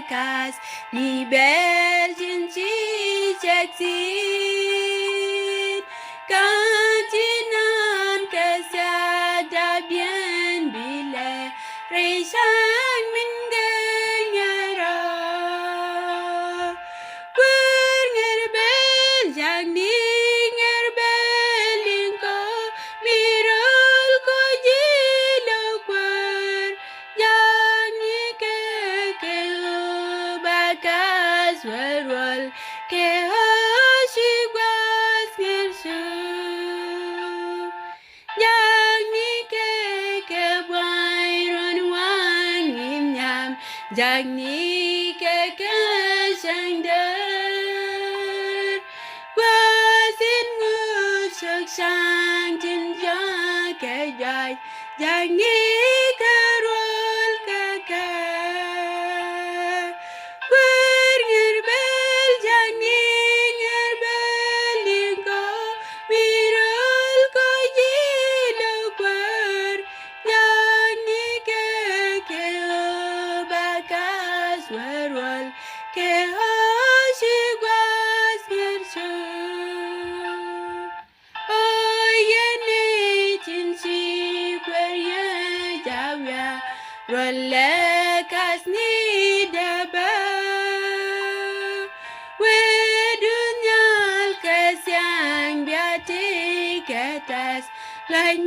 bekas ni belginci ceksin kantinan kesada bien bile reishan min genyara ngerbel yang ni ngerbel lingko mirul ko jilo kwer yang ni ke bakas warwal ke hoshigwas ngersu yang ni ke bwairon wang imnyam yang ni ke shandar wasin ngushuk sang tin ja ke jai yang ni ke rol ka ngerbel yang ni ngerbel lingko mirul ko jilo kwer yang ni ke bakas warwal ke hoshigwas ngersu oh yene cinci kwer ye jawya rolle kasni daba wedunyal kesyang biati ketas lain